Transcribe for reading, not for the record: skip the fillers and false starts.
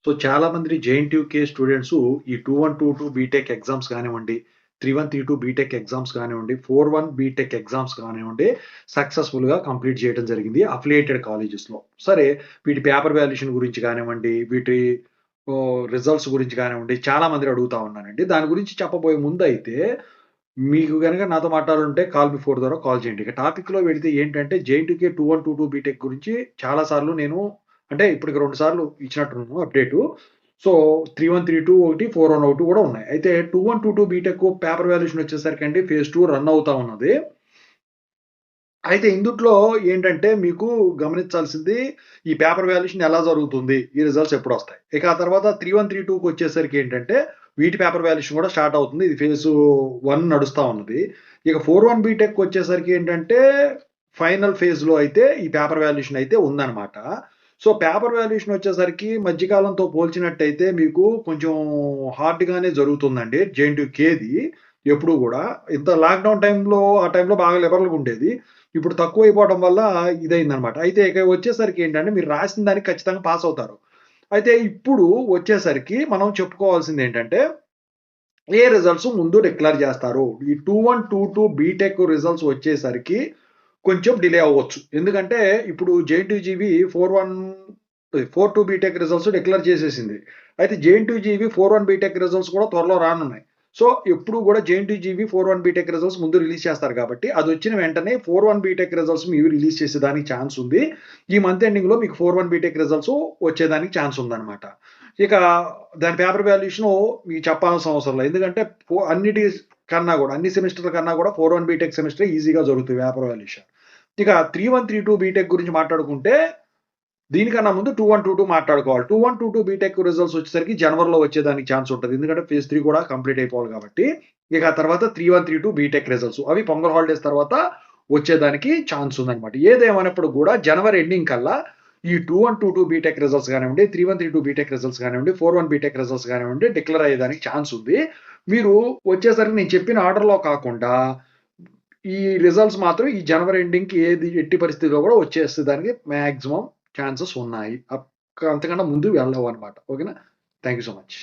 So, చాలామంది JNTUK students ఈ 2122 BTech exams కానివ్వండి, 3132 బీటెక్ ఎగ్జామ్స్ కానివ్వండి, 41 బీటెక్ ఎగ్జామ్స్ కానివ్వండి, సక్సెస్‌ఫుల్‌గా కంప్లీట్ చేయడం జరిగింది అఫిలియేటెడ్ కాలేజెస్‌లో. సరే, వీటి పేపర్ వాల్యుయేషన్ గురించి కానివ్వండి, వీటి రిజల్ట్స్ గురించి కానివ్వండి, చాలా మందిని అడుగుతా ఉన్నానండి. దాని గురించి చెప్పబోయే ముందయితే, మీకు గనక నాతో మాట్లాడాలంటే కాల్ బిఫోర్ ద్వారా కాల్ చేయండి. ఇక టాపిక్‌లో వెళితే ఏంటంటే, జేఎన్‌టీయూకే 2122 బీటెక్ గురించి చాలా సార్లు నేను అంటే ఇప్పటికి 2 సార్లు ఇచ్చినట్టున్నాను అప్డేటు. సో, 3132 ఒకటి, 41 ఒకటి కూడా ఉన్నాయి. అయితే 2122 బీటెక్ పేపర్ వాల్యుయేషన్ వచ్చేసరికండి ఫేజ్ 2 రన్ అవుతా ఉన్నది. అయితే ఇందుట్లో ఏంటంటే మీకు గమనించాల్సింది ఈ పేపర్ వాల్యుయేషన్ ఎలా జరుగుతుంది? ఈ రిజల్ట్స్ ఎప్పుడొస్తాయి? ఇక ఆ తర్వాత 3132కి వచ్చేసరికి ఏంటంటే వీటి పేపర్ వాల్యుయేషన్ కూడా స్టార్ట్ అవుతుంది. ఇది ఫేజ్ 1 నడుస్తా ఉన్నది. ఇక 41 బీటెక్ వచ్చేసరికి ఏంటంటే ఫైనల్ ఫేజ్‌లో అయితే ఈ పేపర్ వాల్యుయేషన్ అయితే ఉందన్నమాట. సో, పేపర్ వాల్యుయేషన్ వచ్చేసరికి మధ్య కాలంతో పోల్చినట్టయితే మీకు కొంచెం హార్డ్‌గానే జరుగుతుందండి. జేఎన్‌టీయూకేది ఎప్పుడు గూడా. ఇంత లాక్‌డౌన్ టైమ్‌లో ఆ టైమ్‌లో బాగా లిబరల్‌గా ఉండేది. ఇప్పుడు తక్కువైపోవడం వల్ల ఇదయిందనమాట. అయితే ఇక వచ్చేసరికి ఏంటంటే మీరు రాసిన దానికి ఖచ్చితంగా పాస్ అవుతారు. అయితే ఇప్పుడు వచ్చేసరికి మనం చెప్పుకోవాల్సిందేంటంటే, ఏ రిజల్ట్స్ ముందు డిక్లేర్ జేస్తారు. ఈ 2122 బీటెక్ రిజల్ట్స్ వచ్చేసరికి కొంచెం డిలే అవ్వచ్చు. ఎందుకంటే ఇప్పుడు జేఎన్‌టీయూజీబీ 42 బీటెక్ రిజల్ట్స్ డిక్లేర్ చేసేసింది. అయితే జేఎన్‌టీయూజీబీ 41 బీటెక్ రిజల్ట్స్ కూడా త్వరలో రానున్నాయి. సో, ఎప్పుడు గూడా జేఎన్‌టీయూజీబీ 41 బీటెక్ రిజల్ట్స్ ముందు రిలీజ్ చేస్తారు కాబట్టి, అదొచ్చిన వెంటనే 41 బీటెక్ రిజల్ట్స్ మీవి రిలీజ్ చేసేదానికి ఛాన్స్ ఉంది. ఈ మంత్ ఎండింగ్‌లో మీకు 41 బీటెక్ రిజల్ట్స్ వచ్చేదానికి ఛాన్స్ ఉందనమాట. ఇక దాని పేపర్ వాల్యుయేషను మీకు చెప్పాల్సిన అవసరం లేదు. ఎందుకంటే అన్నిటి కన్నా గూడా, అన్ని సెమిస్టర్‌ల కన్నా గూడా 41 బీటెక్ సెమిస్టరే ఈజీగా జరుగుతాయి పేపర్ వాల్యుయేషన్. ఇక 3132 బీటెక్ గురించి మాట్లాడుకుంటే, దీనికన్నా ముందు 2122 మాట్లాడుకోవాలి. 2122 బీటెక్ రిజల్ట్స్ వచ్చేసరికి జనవరిలో వచ్చేదానికి ఛాన్స్ ఉంటది. ఎందుకంటే ఫేజ్ 3 కూడా కంప్లీట్ అయిపోవాలి కాబట్టి. ఇక ఆ తర్వాత 3132 బీటెక్ రిజల్ట్స్ అవి పొంగల్ హాలిడేస్ తర్వాత వచ్చేదానికి ఛాన్స్ ఉందన్నమాట. ఏదేమైనప్పుడు గూడా జనవరి ఎండింగ్ కల్లా ఈ 2122 బీటెక్ రిజల్ట్స్ గానివ్వండి, 3132 బీటెక్ రిజల్ట్స్ గానివ్వండి, 41 బీటెక్ రిజల్ట్స్ గానివ్వండి డిక్లేర్ అయ్యేదానికి ఛాన్స్ ఉంది. మీరు వచ్చేసరికి నేను చెప్పిన ఆర్డర్‌లో కాకుండా ఈ రిజల్ట్స్ మాత్రం ఈ జనవరి ఎండింగ్‌కి ఏది ఎట్టి పరిస్థితిలో కూడా వచ్చేసేదానికి మాక్సిమం ఛాన్సెస్ ఉన్నాయి. అంతకన్నా ముందు వెళ్ళవన్నమాట. ఓకేనా? Thank you so much.